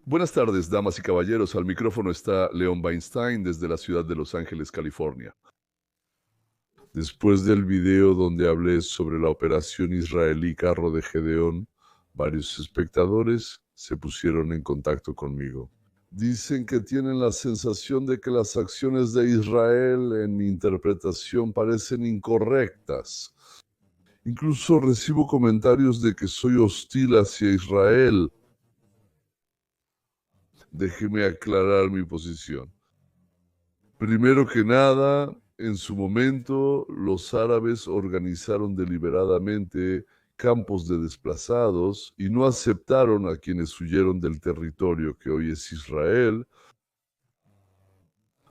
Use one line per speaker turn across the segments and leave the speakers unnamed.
Buenas tardes, damas y caballeros. Al micrófono está Leon Weinstein desde la ciudad de Los Ángeles, California. Después del video donde hablé sobre la operación israelí Carro de Gedeón, varios espectadores se pusieron en contacto conmigo. Dicen que tienen la sensación de que las acciones de Israel, en mi interpretación, parecen incorrectas. Incluso recibo comentarios de que soy hostil hacia Israel. Déjeme aclarar mi posición. Primero que nada, en su momento, los árabes organizaron deliberadamente campos de desplazados y no aceptaron a quienes huyeron del territorio que hoy es Israel,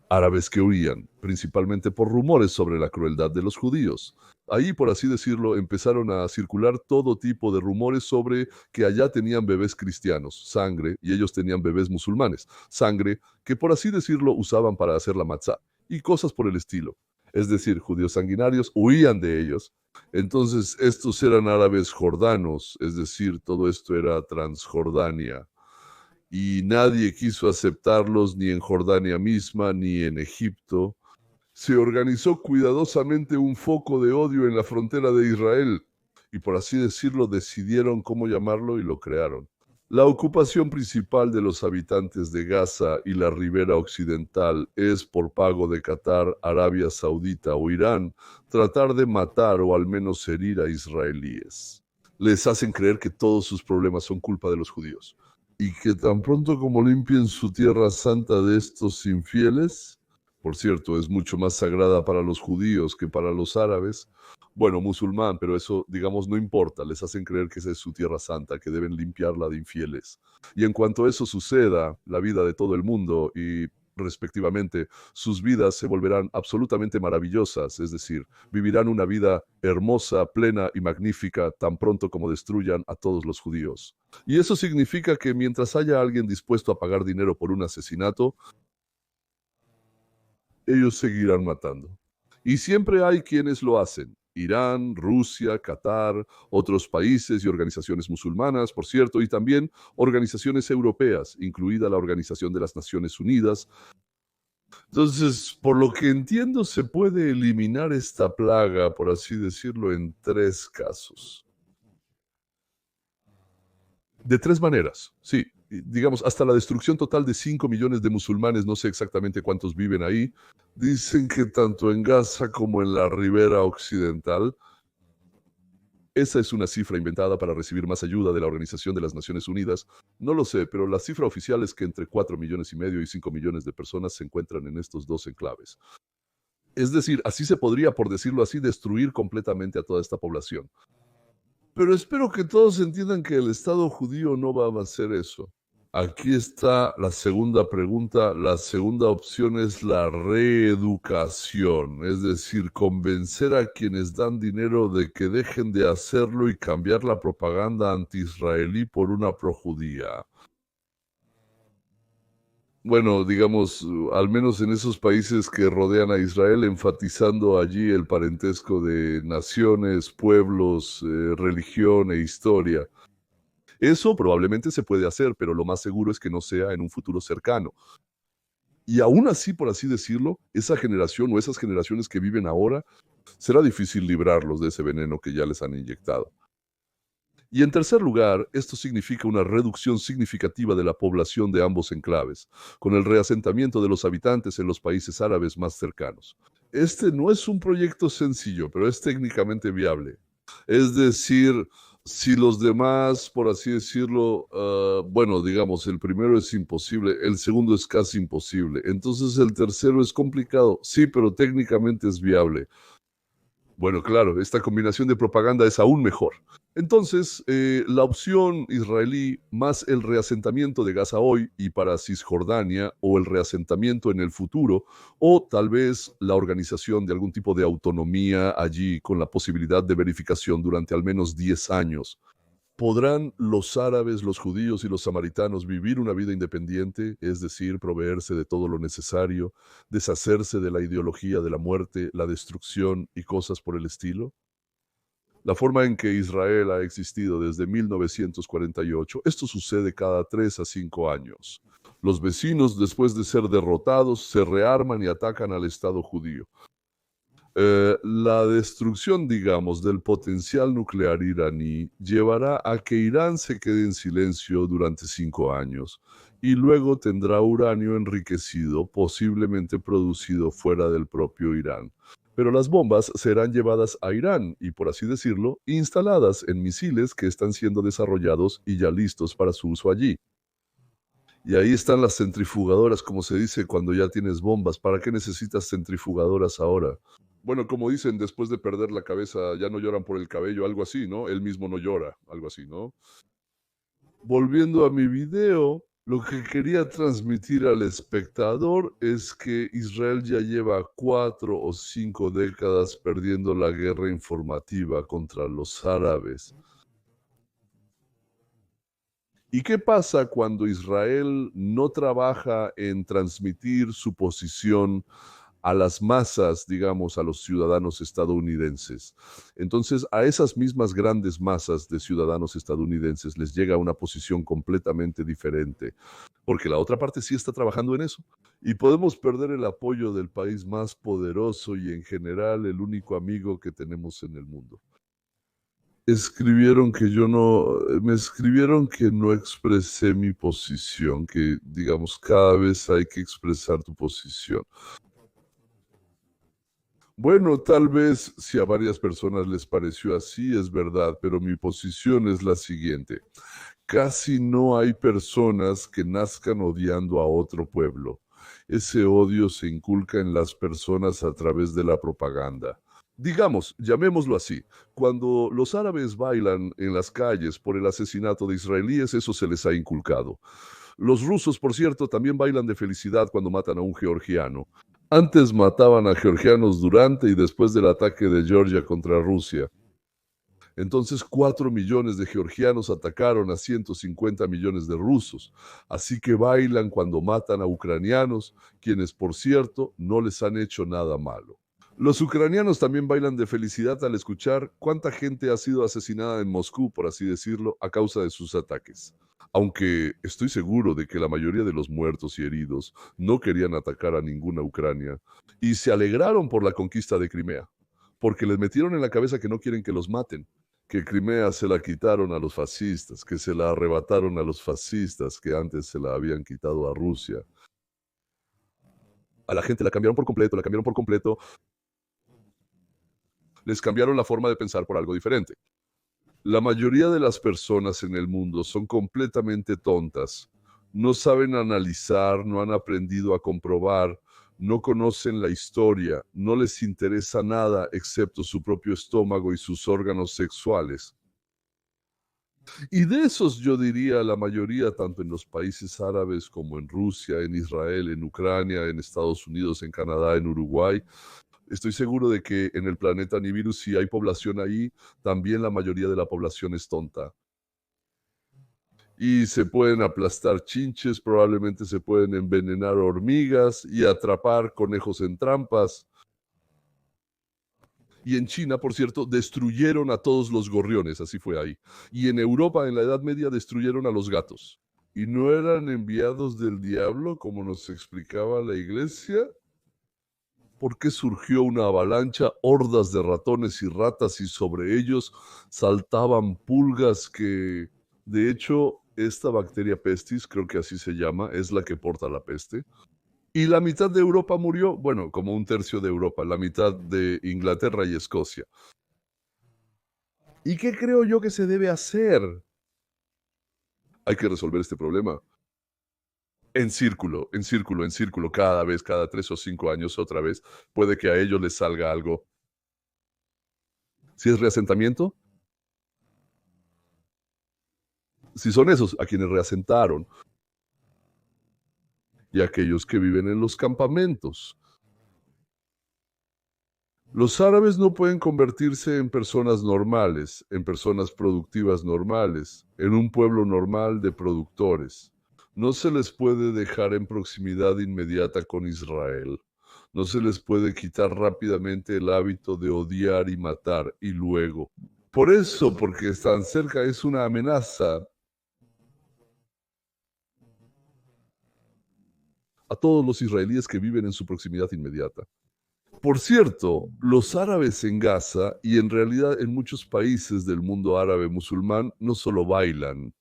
árabes que huían, principalmente por rumores sobre la crueldad de los judíos. Ahí, por así decirlo, empezaron a circular todo tipo de rumores sobre que allá tenían bebés cristianos, sangre, y ellos tenían bebés musulmanes, sangre, que por así decirlo usaban para hacer la matzá, y cosas por el estilo. Es decir, judíos sanguinarios huían de ellos. Entonces, estos eran árabes jordanos, es decir, todo esto era Transjordania y nadie quiso aceptarlos ni en Jordania misma ni en Egipto. Se organizó cuidadosamente un foco de odio en la frontera de Israel y por así decirlo decidieron cómo llamarlo y lo crearon. La ocupación principal de los habitantes de Gaza y la ribera occidental es, por pago de Qatar, Arabia Saudita o Irán, tratar de matar o al menos herir a israelíes. Les hacen creer que todos sus problemas son culpa de los judíos y que tan pronto como limpien su tierra santa de estos infieles, por cierto, es mucho más sagrada para los judíos que para los árabes, bueno, musulmán, pero eso, digamos, no importa, les hacen creer que esa es su tierra santa, que deben limpiarla de infieles. Y en cuanto eso suceda, la vida de todo el mundo y respectivamente, sus vidas se volverán absolutamente maravillosas, es decir, vivirán una vida hermosa, plena y magnífica tan pronto como destruyan a todos los judíos. Y eso significa que mientras haya alguien dispuesto a pagar dinero por un asesinato, ellos seguirán matando. Y siempre hay quienes lo hacen. Irán, Rusia, Qatar, otros países y organizaciones musulmanas, por cierto, y también organizaciones europeas, incluida la Organización de las Naciones Unidas. Entonces, por lo que entiendo, se puede eliminar esta plaga, por así decirlo, en tres casos. De tres maneras, sí. Digamos, hasta la destrucción total de 5 millones de musulmanes, no sé exactamente cuántos viven ahí. Dicen que tanto en Gaza como en la ribera occidental, esa es una cifra inventada para recibir más ayuda de la Organización de las Naciones Unidas. No lo sé, pero la cifra oficial es que entre 4 millones y medio y 5 millones de personas se encuentran en estos dos enclaves. Es decir, así se podría, por decirlo así, destruir completamente a toda esta población. Pero espero que todos entiendan que el Estado judío no va a hacer eso. Aquí está la segunda pregunta. La segunda opción es la reeducación, es decir, convencer a quienes dan dinero de que dejen de hacerlo y cambiar la propaganda anti-israelí por una projudía. Bueno, digamos, al menos en esos países que rodean a Israel, enfatizando allí el parentesco de naciones, pueblos, religión e historia. Eso probablemente se puede hacer, pero lo más seguro es que no sea en un futuro cercano. Y aún así, por así decirlo, esa generación o esas generaciones que viven ahora, será difícil librarlos de ese veneno que ya les han inyectado. Y en tercer lugar, esto significa una reducción significativa de la población de ambos enclaves, con el reasentamiento de los habitantes en los países árabes más cercanos. Este no es un proyecto sencillo, pero es técnicamente viable. Es decir, si los demás, por así decirlo, bueno, digamos, el primero es imposible, el segundo es casi imposible, entonces el tercero es complicado, sí, pero técnicamente es viable. Bueno, claro, esta combinación de propaganda es aún mejor. Entonces, la opción israelí más el reasentamiento de Gaza hoy y para Cisjordania o el reasentamiento en el futuro o tal vez la organización de algún tipo de autonomía allí con la posibilidad de verificación durante al menos 10 años. ¿Podrán los árabes, los judíos y los samaritanos vivir una vida independiente, es decir, proveerse de todo lo necesario, deshacerse de la ideología de la muerte, la destrucción y cosas por el estilo? La forma en que Israel ha existido desde 1948, esto sucede cada 3 a 5 años. Los vecinos, después de ser derrotados, se rearman y atacan al Estado judío. La destrucción, digamos, del potencial nuclear iraní llevará a que Irán se quede en silencio durante 5 años y luego tendrá uranio enriquecido, posiblemente producido fuera del propio Irán. Pero las bombas serán llevadas a Irán y, por así decirlo, instaladas en misiles que están siendo desarrollados y ya listos para su uso allí. Y ahí están las centrifugadoras, como se dice cuando ya tienes bombas. ¿Para qué necesitas centrifugadoras ahora? Bueno, como dicen, después de perder la cabeza ya no lloran por el cabello, algo así, ¿no? Él mismo no llora, algo así, ¿no? Volviendo a mi video, lo que quería transmitir al espectador es que Israel ya lleva 4 o 5 décadas perdiendo la guerra informativa contra los árabes. ¿Y qué pasa cuando Israel no trabaja en transmitir su posición a las masas, digamos, a los ciudadanos estadounidenses? Entonces, a esas mismas grandes masas de ciudadanos estadounidenses les llega una posición completamente diferente, porque la otra parte sí está trabajando en eso. Y podemos perder el apoyo del país más poderoso y en general el único amigo que tenemos en el mundo. Escribieron que yo no, me escribieron que no expresé mi posición, que digamos cada vez hay que expresar tu posición. Bueno, tal vez si a varias personas les pareció así, es verdad, pero mi posición es la siguiente. Casi no hay personas que nazcan odiando a otro pueblo. Ese odio se inculca en las personas a través de la propaganda. Digamos, llamémoslo así, cuando los árabes bailan en las calles por el asesinato de israelíes, eso se les ha inculcado. Los rusos, por cierto, también bailan de felicidad cuando matan a un georgiano. Antes mataban a georgianos durante y después del ataque de Georgia contra Rusia. Entonces 4 millones de georgianos atacaron a 150 millones de rusos. Así que bailan cuando matan a ucranianos, quienes por cierto no les han hecho nada malo. Los ucranianos también bailan de felicidad al escuchar cuánta gente ha sido asesinada en Moscú, por así decirlo, a causa de sus ataques. Aunque estoy seguro de que la mayoría de los muertos y heridos no querían atacar a ninguna Ucrania y se alegraron por la conquista de Crimea, porque les metieron en la cabeza que no quieren que los maten, que Crimea se la quitaron a los fascistas, que se la arrebataron a los fascistas que antes se la habían quitado a Rusia. A la gente la cambiaron por completo, la cambiaron por completo, les cambiaron la forma de pensar por algo diferente. La mayoría de las personas en el mundo son completamente tontas. No saben analizar, no han aprendido a comprobar, no conocen la historia, no les interesa nada excepto su propio estómago y sus órganos sexuales. Y de esos yo diría la mayoría, tanto en los países árabes como en Rusia, en Israel, en Ucrania, en Estados Unidos, en Canadá, en Uruguay. Estoy seguro de que en el planeta Nibiru, si hay población ahí, también la mayoría de la población es tonta. Y se pueden aplastar chinches, probablemente se pueden envenenar hormigas y atrapar conejos en trampas. Y en China, por cierto, destruyeron a todos los gorriones, así fue ahí. Y en Europa, en la Edad Media, destruyeron a los gatos. ¿Y no eran enviados del diablo, como nos explicaba la iglesia? ¿Por qué surgió una avalancha, hordas de ratones y ratas y sobre ellos saltaban pulgas que, de hecho, esta bacteria pestis, creo que así se llama, es la que porta la peste? Y la mitad de Europa murió, bueno, como un tercio de Europa, la mitad de Inglaterra y Escocia. ¿Y qué creo yo que se debe hacer? Hay que resolver este problema. En círculo, en círculo, en círculo, cada vez, cada 3 o 5 años otra vez, puede que a ellos les salga algo. Si es reasentamiento, si son esos a quienes reasentaron y aquellos que viven en los campamentos. Los árabes no pueden convertirse en personas normales, en personas productivas normales, en un pueblo normal de productores. No se les puede dejar en proximidad inmediata con Israel. No se les puede quitar rápidamente el hábito de odiar y matar y luego Por eso, porque están cerca, es una amenaza a todos los israelíes que viven en su proximidad inmediata. Por cierto, los árabes en Gaza y en realidad en muchos países del mundo árabe musulmán no solo bailan.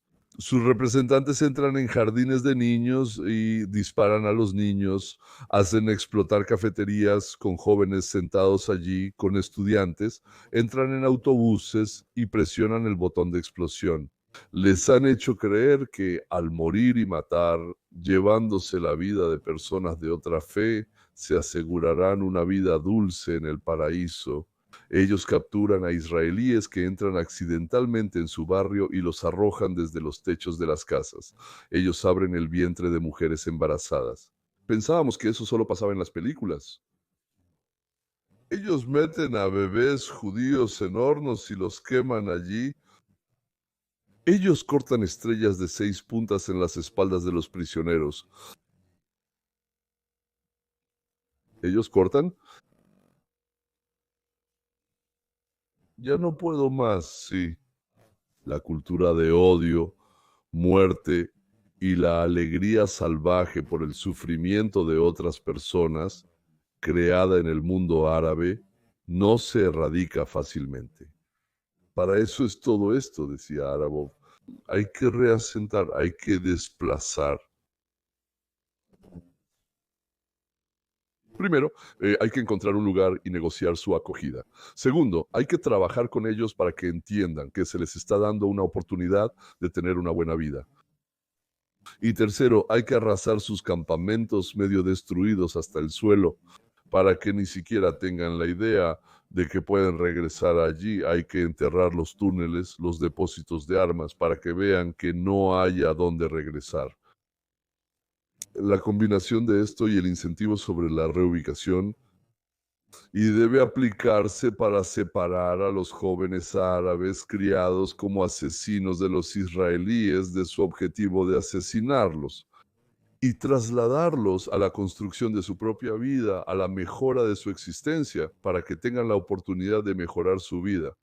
Sus representantes entran en jardines de niños y disparan a los niños, hacen explotar cafeterías con jóvenes sentados allí, con estudiantes, entran en autobuses y presionan el botón de explosión. Les han hecho creer que al morir y matar, llevándose la vida de personas de otra fe, se asegurarán una vida dulce en el paraíso. Ellos capturan a israelíes que entran accidentalmente en su barrio y los arrojan desde los techos de las casas. Ellos abren el vientre de mujeres embarazadas. Pensábamos que eso solo pasaba en las películas. Ellos meten a bebés judíos en hornos y los queman allí. Ellos cortan estrellas de 6 puntas en las espaldas de los prisioneros. Ellos cortan. Ya no puedo más, sí. La cultura de odio, muerte y la alegría salvaje por el sufrimiento de otras personas, creada en el mundo árabe, no se erradica fácilmente. Para eso es todo esto, decía Arabov. Hay que reasentar, hay que desplazar. Primero, hay que encontrar un lugar y negociar su acogida. Segundo, hay que trabajar con ellos para que entiendan que se les está dando una oportunidad de tener una buena vida. Y tercero, hay que arrasar sus campamentos medio destruidos hasta el suelo para que ni siquiera tengan la idea de que pueden regresar allí. Hay que enterrar los túneles, los depósitos de armas, para que vean que no hay a dónde regresar. La combinación de esto y el incentivo sobre la reubicación y debe aplicarse para separar a los jóvenes árabes criados como asesinos de los israelíes de su objetivo de asesinarlos y trasladarlos a la construcción de su propia vida, a la mejora de su existencia, para que tengan la oportunidad de mejorar su vida.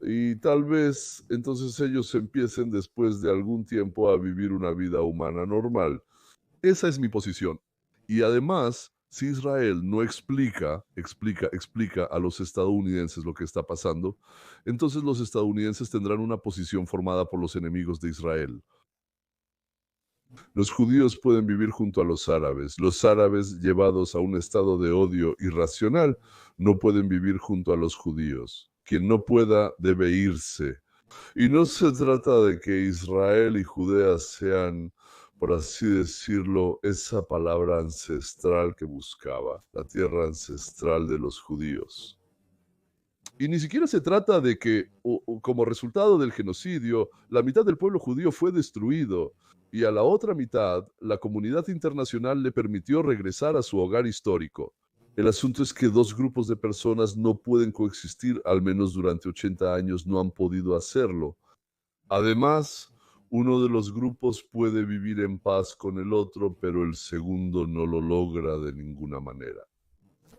Y tal vez entonces ellos empiecen después de algún tiempo a vivir una vida humana normal. Esa es mi posición. Y además, si Israel no explica a los estadounidenses lo que está pasando, entonces los estadounidenses tendrán una posición formada por los enemigos de Israel. Los judíos pueden vivir junto a los árabes llevados a un estado de odio irracional no pueden vivir junto a los judíos. Quien no pueda debe irse. Y no se trata de que Israel y Judea sean, por así decirlo, esa palabra ancestral que buscaba, la tierra ancestral de los judíos. Y ni siquiera se trata de que, como resultado del genocidio, la mitad del pueblo judío fue destruido y a la otra mitad la comunidad internacional le permitió regresar a su hogar histórico. El asunto es que dos grupos de personas no pueden coexistir, al menos durante 80 años no han podido hacerlo. Además, uno de los grupos puede vivir en paz con el otro, pero el segundo no lo logra de ninguna manera.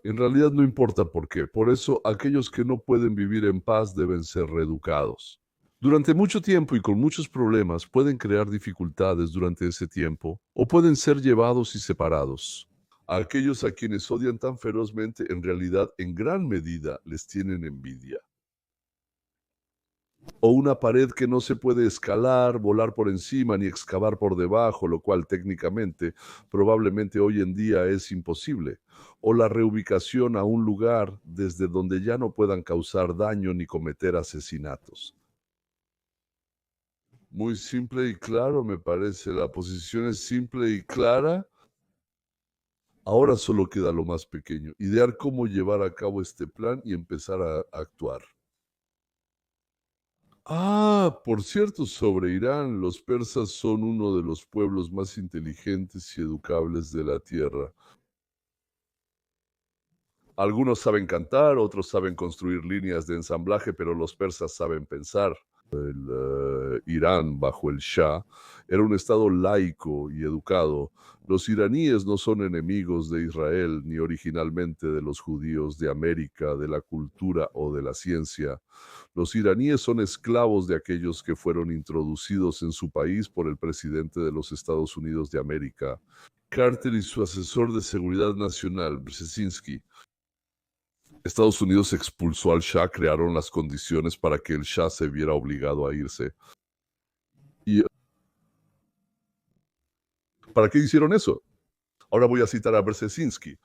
En realidad no importa por qué. Por eso aquellos que no pueden vivir en paz deben ser reeducados. Durante mucho tiempo y con muchos problemas pueden crear dificultades durante ese tiempo o pueden ser llevados y separados. A aquellos a quienes odian tan ferozmente en realidad en gran medida les tienen envidia. O una pared que no se puede escalar, volar por encima ni excavar por debajo, lo cual técnicamente probablemente hoy en día es imposible. O la reubicación a un lugar desde donde ya no puedan causar daño ni cometer asesinatos. Muy simple y claro, me parece. La posición es simple y clara. Ahora solo queda lo más pequeño, idear cómo llevar a cabo este plan y empezar a actuar. Por cierto, sobre Irán, los persas son uno de los pueblos más inteligentes y educables de la tierra. Algunos saben cantar, otros saben construir líneas de ensamblaje, pero los persas saben pensar. Irán bajo el Shah, era un estado laico y educado. Los iraníes no son enemigos de Israel ni originalmente de los judíos de América, de la cultura o de la ciencia. Los iraníes son esclavos de aquellos que fueron introducidos en su país por el presidente de los Estados Unidos de América. Carter y su asesor de seguridad nacional, Brzezinski. Estados Unidos expulsó al Shah, crearon las condiciones para que el Shah se viera obligado a irse. ¿Y para qué hicieron eso? Ahora voy a citar a Brzezinski.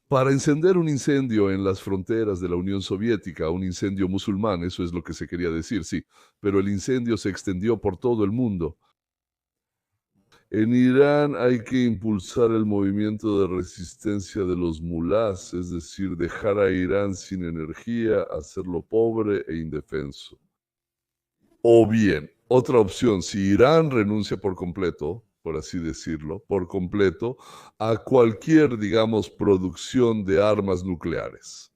Para encender un incendio en las fronteras de la Unión Soviética, un incendio musulmán, eso es lo que se quería decir, sí, pero el incendio se extendió por todo el mundo. En Irán hay que impulsar el movimiento de resistencia de los mulás, es decir, dejar a Irán sin energía, hacerlo pobre e indefenso. O bien, otra opción, si Irán renuncia por completo, por así decirlo, por completo, a cualquier, digamos, producción de armas nucleares.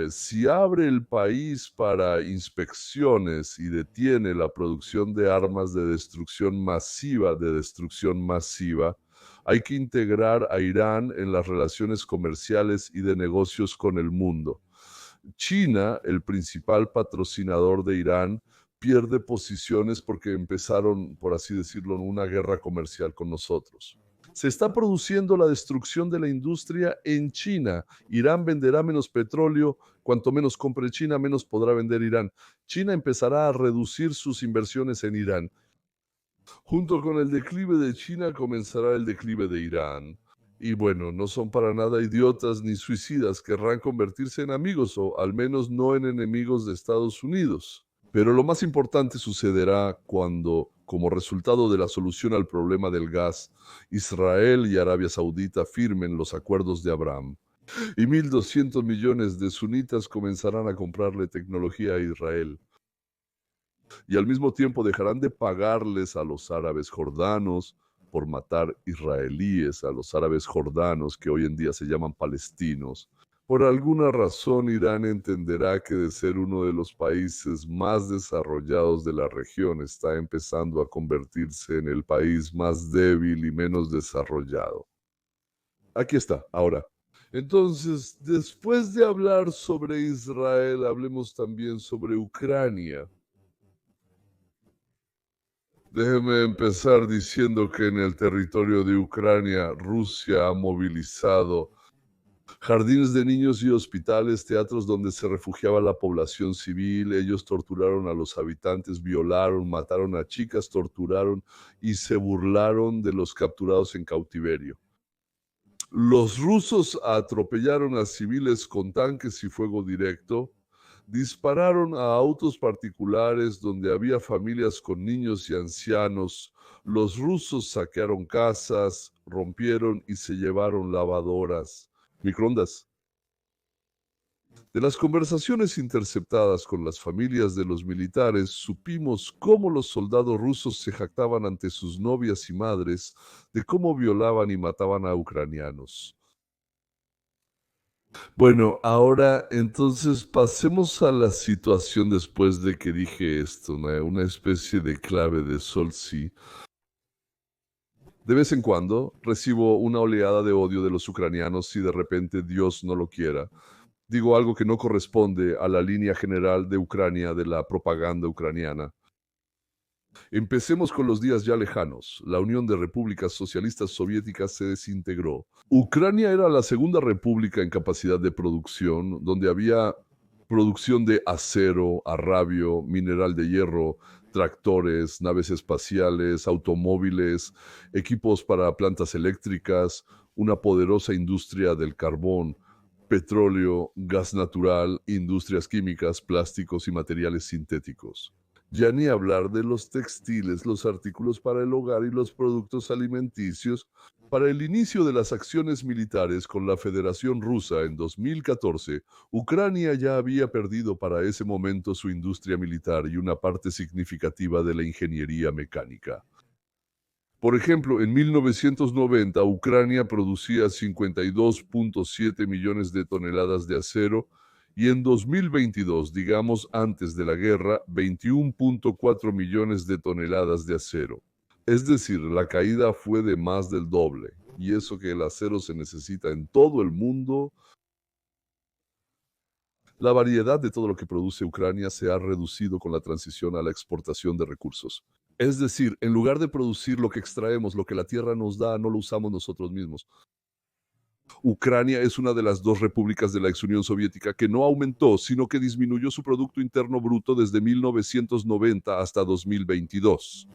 Si abre el país para inspecciones y detiene la producción de armas de destrucción masiva, hay que integrar a Irán en las relaciones comerciales y de negocios con el mundo. China, el principal patrocinador de Irán, pierde posiciones porque empezaron, por así decirlo, una guerra comercial con nosotros. Se está produciendo la destrucción de la industria en China. Irán venderá menos petróleo. Cuanto menos compre China, menos podrá vender Irán. China empezará a reducir sus inversiones en Irán. Junto con el declive de China comenzará el declive de Irán. Y bueno, no son para nada idiotas ni suicidas, querrán convertirse en amigos o al menos no en enemigos de Estados Unidos. Pero lo más importante sucederá cuando, como resultado de la solución al problema del gas, Israel y Arabia Saudita firmen los acuerdos de Abraham. Y 1.200 millones de sunitas comenzarán a comprarle tecnología a Israel. Y al mismo tiempo dejarán de pagarles a los árabes jordanos por matar israelíes, a los árabes jordanos que hoy en día se llaman palestinos. Por alguna razón, Irán entenderá que de ser uno de los países más desarrollados de la región, está empezando a convertirse en el país más débil y menos desarrollado. Aquí está, ahora. Entonces, después de hablar sobre Israel, hablemos también sobre Ucrania. Déjeme empezar diciendo que en el territorio de Ucrania, Rusia ha movilizado jardines de niños y hospitales, teatros donde se refugiaba la población civil. Ellos torturaron a los habitantes, violaron, mataron a chicas, torturaron y se burlaron de los capturados en cautiverio. Los rusos atropellaron a civiles con tanques y fuego directo. Dispararon a autos particulares donde había familias con niños y ancianos. Los rusos saquearon casas, rompieron y se llevaron lavadoras, microondas. De las conversaciones interceptadas con las familias de los militares, supimos cómo los soldados rusos se jactaban ante sus novias y madres de cómo violaban y mataban a ucranianos. Bueno, ahora entonces pasemos a la situación después de que dije esto, una especie de clave de sol sí. De vez en cuando recibo una oleada de odio de los ucranianos si de repente Dios no lo quiera. Digo algo que no corresponde a la línea general de Ucrania, de la propaganda ucraniana. Empecemos con los días ya lejanos. La Unión de Repúblicas Socialistas Soviéticas se desintegró. Ucrania era la segunda república en capacidad de producción, donde había producción de acero, arrabio, mineral de hierro, tractores, naves espaciales, automóviles, equipos para plantas eléctricas, una poderosa industria del carbón, petróleo, gas natural, industrias químicas, plásticos y materiales sintéticos. Ya ni hablar de los textiles, los artículos para el hogar y los productos alimenticios. Para el inicio de las acciones militares con la Federación Rusa en 2014, Ucrania ya había perdido para ese momento su industria militar y una parte significativa de la ingeniería mecánica. Por ejemplo, en 1990 Ucrania producía 52.7 millones de toneladas de acero Y en 2022, digamos antes de la guerra, 21.4 millones de toneladas de acero. Es decir, la caída fue de más del doble. Y eso que el acero se necesita en todo el mundo. La variedad de todo lo que produce Ucrania se ha reducido con la transición a la exportación de recursos. Es decir, en lugar de producir lo que extraemos, lo que la tierra nos da, no lo usamos nosotros mismos. Ucrania es una de las dos repúblicas de la ex Unión Soviética que no aumentó, sino que disminuyó su Producto Interno Bruto desde 1990 hasta 2022.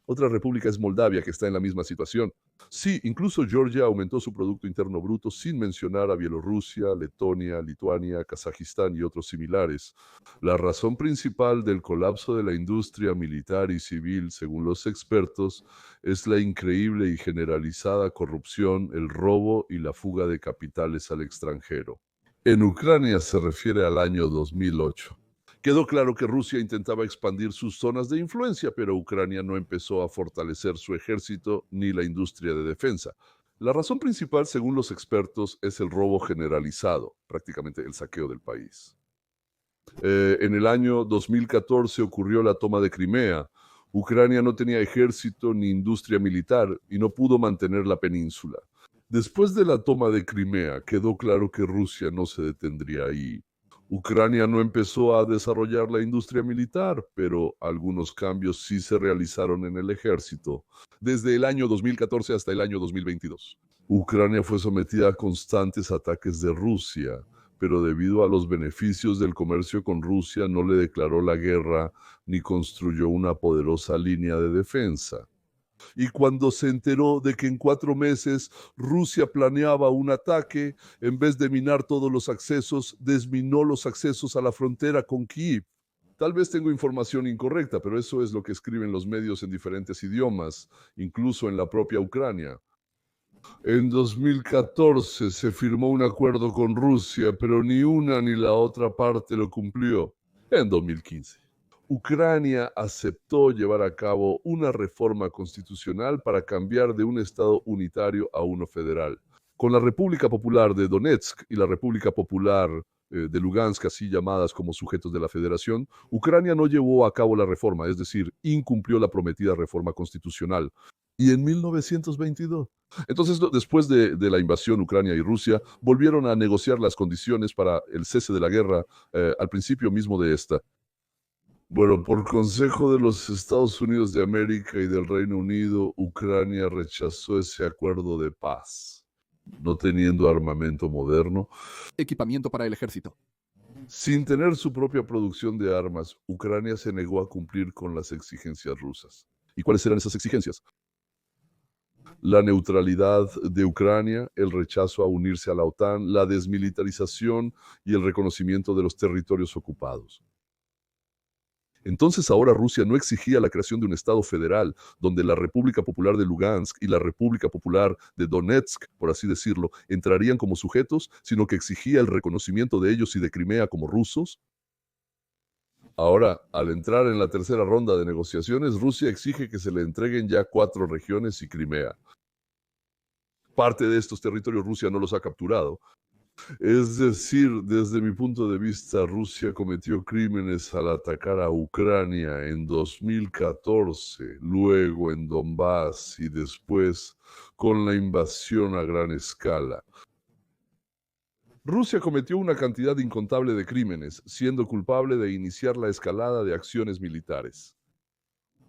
Otra república es Moldavia, que está en la misma situación. Sí, incluso Georgia aumentó su Producto Interno Bruto sin mencionar a Bielorrusia, Letonia, Lituania, Kazajistán y otros similares. La razón principal del colapso de la industria militar y civil, según los expertos, es la increíble y generalizada corrupción, el robo y la fuga de capitales al extranjero. En Ucrania se refiere al año 2008. Quedó claro que Rusia intentaba expandir sus zonas de influencia, pero Ucrania no empezó a fortalecer su ejército ni la industria de defensa. La razón principal, según los expertos, es el robo generalizado, prácticamente el saqueo del país. En el año 2014 ocurrió la toma de Crimea. Ucrania no tenía ejército ni industria militar y no pudo mantener la península. Después de la toma de Crimea, quedó claro que Rusia no se detendría ahí. Ucrania no empezó a desarrollar la industria militar, pero algunos cambios sí se realizaron en el ejército, desde el año 2014 hasta el año 2022. Ucrania fue sometida a constantes ataques de Rusia, pero debido a los beneficios del comercio con Rusia no le declaró la guerra ni construyó una poderosa línea de defensa. Y cuando se enteró de que en 4 meses Rusia planeaba un ataque, en vez de minar todos los accesos, desminó los accesos a la frontera con Kiev. Tal vez tengo información incorrecta, pero eso es lo que escriben los medios en diferentes idiomas, incluso en la propia Ucrania. En 2014 se firmó un acuerdo con Rusia, pero ni una ni la otra parte lo cumplió. En 2015. Ucrania aceptó llevar a cabo una reforma constitucional para cambiar de un Estado unitario a uno federal. Con la República Popular de Donetsk y la República Popular de Lugansk, así llamadas como sujetos de la federación, Ucrania no llevó a cabo la reforma, es decir, incumplió la prometida reforma constitucional. Y en 1922. Entonces, después de la invasión Ucrania y Rusia, volvieron a negociar las condiciones para el cese de la guerra al principio mismo de esta. Bueno, por consejo de los Estados Unidos de América y del Reino Unido, Ucrania rechazó ese acuerdo de paz, no teniendo armamento moderno.
Equipamiento para el ejército.
Sin tener su propia producción de armas, Ucrania se negó a cumplir con las exigencias rusas. ¿Y cuáles eran esas exigencias? La neutralidad de Ucrania, el rechazo a unirse a la OTAN, la desmilitarización y el reconocimiento de los territorios ocupados. Entonces ahora Rusia no exigía la creación de un Estado federal donde la República Popular de Lugansk y la República Popular de Donetsk, por así decirlo, entrarían como sujetos, sino que exigía el reconocimiento de ellos y de Crimea como rusos. Ahora, al entrar en la tercera ronda de negociaciones, Rusia exige que se le entreguen ya 4 regiones y Crimea. Parte de estos territorios Rusia no los ha capturado. Es decir, desde mi punto de vista, Rusia cometió crímenes al atacar a Ucrania en 2014, luego en Donbass y después con la invasión a gran escala. Rusia cometió una cantidad incontable de crímenes, siendo culpable de iniciar la escalada de acciones militares.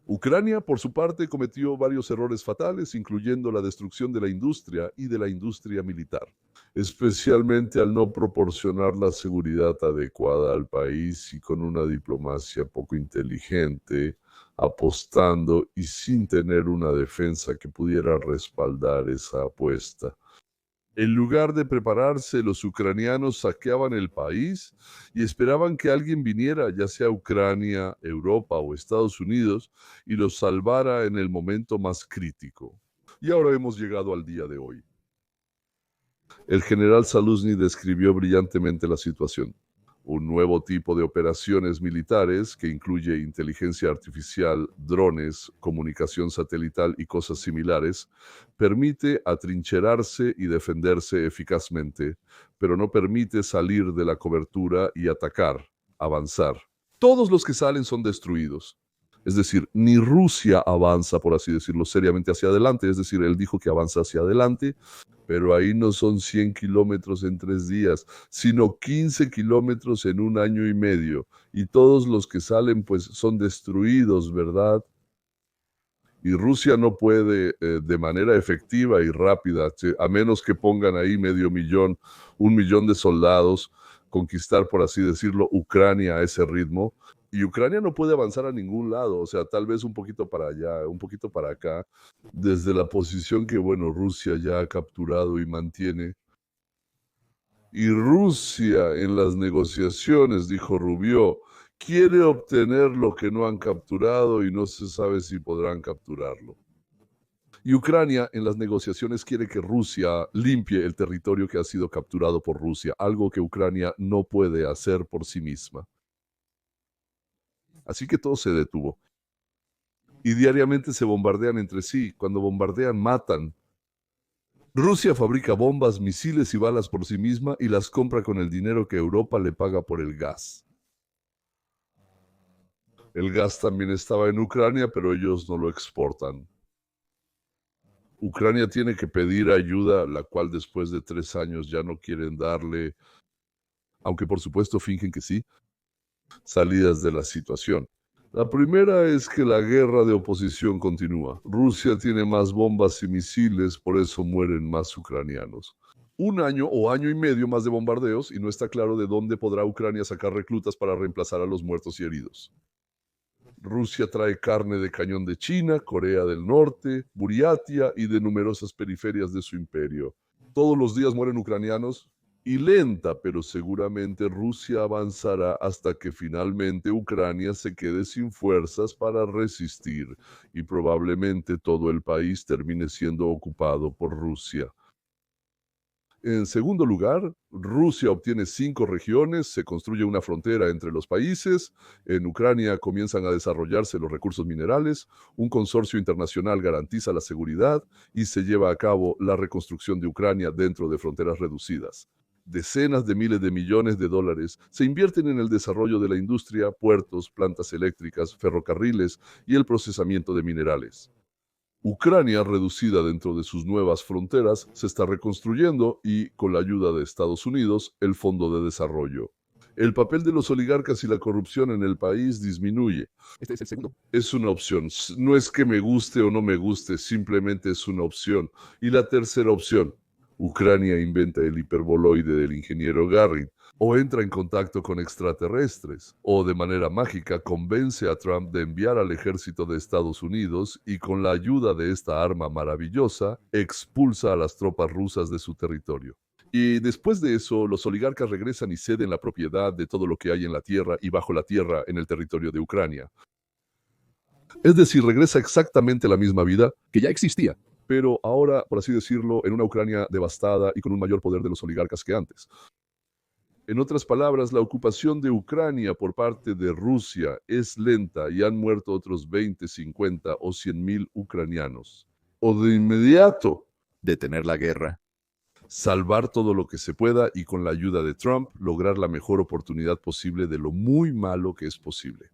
Ucrania, por su parte, cometió varios errores fatales, incluyendo la destrucción de la industria y de la industria militar, especialmente al no proporcionar la seguridad adecuada al país y con una diplomacia poco inteligente, apostando y sin tener una defensa que pudiera respaldar esa apuesta. En lugar de prepararse, los ucranianos saqueaban el país y esperaban que alguien viniera, ya sea Ucrania, Europa o Estados Unidos, y los salvara en el momento más crítico. Y ahora hemos llegado al día de hoy. El general Zaluzny describió brillantemente la situación. Un nuevo tipo de operaciones militares que incluye inteligencia artificial, drones, comunicación satelital y cosas similares, permite atrincherarse y defenderse eficazmente, pero no permite salir de la cobertura y atacar, avanzar. Todos los que salen son destruidos. Es decir, ni Rusia avanza, por así decirlo, seriamente hacia adelante. Es decir, él dijo que avanza hacia adelante, pero ahí no son 100 kilómetros en 3 días, sino 15 kilómetros en un año y medio. Y todos los que salen, pues, son destruidos, ¿verdad? Y Rusia no puede de manera efectiva y rápida, a menos que pongan ahí medio millón, 1 millón de soldados, conquistar, por así decirlo, Ucrania a ese ritmo. Y Ucrania no puede avanzar a ningún lado, o sea, tal vez un poquito para allá, un poquito para acá, desde la posición que, bueno, Rusia ya ha capturado y mantiene. Y Rusia en las negociaciones, dijo Rubio, quiere obtener lo que no han capturado y no se sabe si podrán capturarlo. Y Ucrania en las negociaciones quiere que Rusia limpie el territorio que ha sido capturado por Rusia, algo que Ucrania no puede hacer por sí misma. Así que todo se detuvo. Y diariamente se bombardean entre sí. Cuando bombardean, matan. Rusia fabrica bombas, misiles y balas por sí misma y las compra con el dinero que Europa le paga por el gas. El gas también estaba en Ucrania, pero ellos no lo exportan. Ucrania tiene que pedir ayuda, la cual después de 3 años ya no quieren darle, aunque por supuesto fingen que sí, salidas de la situación. La primera es que la guerra de oposición continúa. Rusia tiene más bombas y misiles, por eso mueren más ucranianos. 1 año o año y medio más de bombardeos y no está claro de dónde podrá Ucrania sacar reclutas para reemplazar a los muertos y heridos. Rusia trae carne de cañón de China, Corea del Norte, Buriatia y de numerosas periferias de su imperio. Todos los días mueren ucranianos y lenta, pero seguramente Rusia avanzará hasta que finalmente Ucrania se quede sin fuerzas para resistir y probablemente todo el país termine siendo ocupado por Rusia. En segundo lugar, Rusia obtiene 5 regiones, se construye una frontera entre los países, en Ucrania comienzan a desarrollarse los recursos minerales, un consorcio internacional garantiza la seguridad y se lleva a cabo la reconstrucción de Ucrania dentro de fronteras reducidas. Decenas de miles de millones de dólares se invierten en el desarrollo de la industria, puertos, plantas eléctricas, ferrocarriles y el procesamiento de minerales. Ucrania, reducida dentro de sus nuevas fronteras, se está reconstruyendo y, con la ayuda de Estados Unidos, el Fondo de Desarrollo. El papel de los oligarcas y la corrupción en el país disminuye.
Este es el segundo.
Es una opción. No es que me guste o no me guste, simplemente es una opción. Y la tercera opción, Ucrania inventa el hiperboloide del ingeniero Garrin, o entra en contacto con extraterrestres, o de manera mágica convence a Trump de enviar al ejército de Estados Unidos y con la ayuda de esta arma maravillosa expulsa a las tropas rusas de su territorio. Y después de eso, los oligarcas regresan y ceden la propiedad de todo lo que hay en la tierra y bajo la tierra en el territorio de Ucrania. Es decir, regresa exactamente la misma vida,
Que ya existía.
pero ahora, por así decirlo, en una Ucrania devastada y con un mayor poder de los oligarcas que antes. En otras palabras, la ocupación de Ucrania por parte de Rusia es lenta y han muerto otros 20, 50 o 100,000 ucranianos. O de inmediato,
Detener la guerra.
salvar todo lo que se pueda y con la ayuda de Trump lograr la mejor oportunidad posible de lo muy malo que es posible.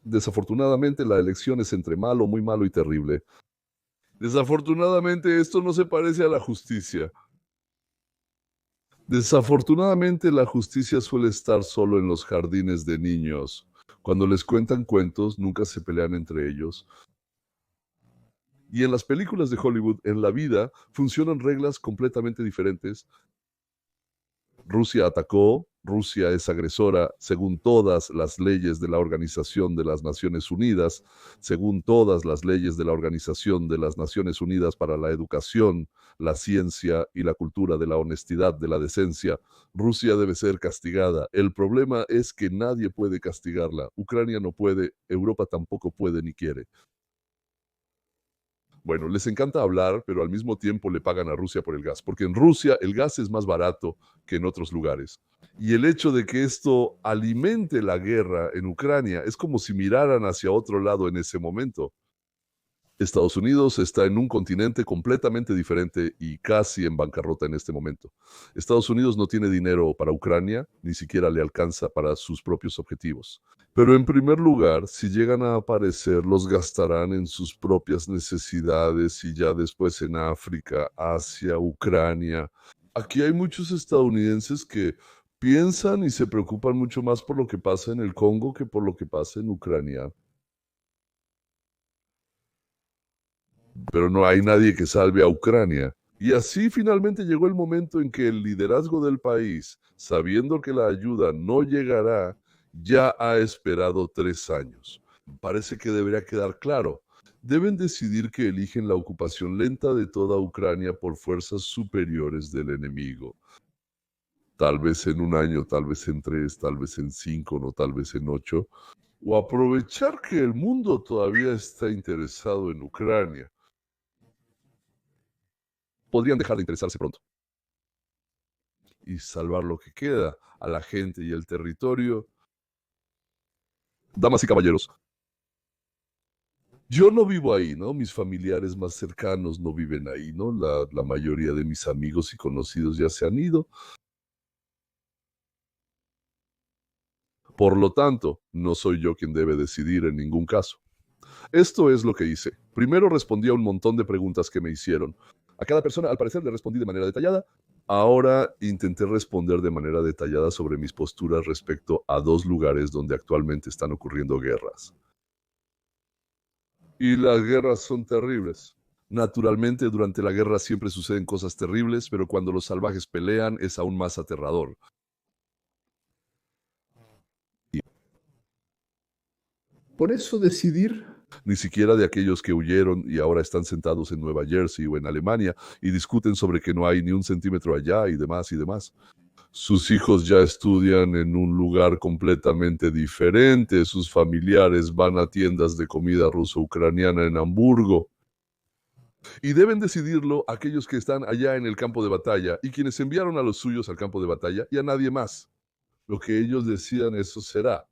Desafortunadamente, la elección es entre malo, muy malo y terrible. Desafortunadamente, esto no se parece a la justicia. Desafortunadamente, la justicia suele estar solo en los jardines de niños. Cuando les cuentan cuentos, nunca se pelean entre ellos. Y en las películas de Hollywood, en la vida, funcionan reglas completamente diferentes. Rusia atacó, Rusia es agresora según todas las leyes de la Organización de las Naciones Unidas, según todas las leyes de la Organización de las Naciones Unidas para la Educación, la Ciencia y la Cultura de la Honestidad, de la Decencia. Rusia debe ser castigada. El problema es que nadie puede castigarla. Ucrania no puede, Europa tampoco puede ni quiere. Bueno, les encanta hablar, pero al mismo tiempo le pagan a Rusia por el gas, porque en Rusia el gas es más barato que en otros lugares. Y el hecho de que esto alimente la guerra en Ucrania es como si miraran hacia otro lado en ese momento. Estados Unidos está en un continente completamente diferente y casi en bancarrota en este momento. Estados Unidos no tiene dinero para Ucrania, ni siquiera le alcanza para sus propios objetivos. Pero en primer lugar, si llegan a aparecer, los gastarán en sus propias necesidades y ya después en África, Asia, Ucrania. Aquí hay muchos estadounidenses que piensan y se preocupan mucho más por lo que pasa en el Congo que por lo que pasa en Ucrania. Pero no hay nadie que salve a Ucrania. Y así finalmente llegó el momento en que el liderazgo del país, sabiendo que la ayuda no llegará, ya ha esperado 3 años. Parece que debería quedar claro. Deben decidir que eligen la ocupación lenta de toda Ucrania por fuerzas superiores del enemigo. Tal vez en 1 año, tal vez en 3, tal vez en 5, no tal vez en 8. O aprovechar que el mundo todavía está interesado en Ucrania. Podrían dejar de interesarse pronto y salvar lo que queda a la gente y el territorio. Damas y caballeros, yo no vivo ahí, ¿no? Mis familiares más cercanos no viven ahí, ¿no? La mayoría de mis amigos y conocidos ya se han ido. Por lo tanto, no soy yo quien debe decidir en ningún caso. Esto es lo que hice. Primero respondí a un montón de preguntas que me hicieron. A cada persona, al parecer, le respondí de manera detallada. Ahora intenté responder de manera detallada sobre mis posturas respecto a 2 lugares donde actualmente están ocurriendo guerras. Y las guerras son terribles. Naturalmente, durante la guerra siempre suceden cosas terribles, pero cuando los salvajes pelean es aún más aterrador. Y por eso decidir, ni siquiera de aquellos que huyeron y ahora están sentados en Nueva Jersey o en Alemania y discuten sobre que no hay ni un centímetro allá y demás y demás. Sus hijos ya estudian en un lugar completamente diferente, sus familiares van a tiendas de comida ruso-ucraniana en Hamburgo. Y deben decidirlo aquellos que están allá en el campo de batalla y quienes enviaron a los suyos al campo de batalla y a nadie más. Lo que ellos decían, eso será.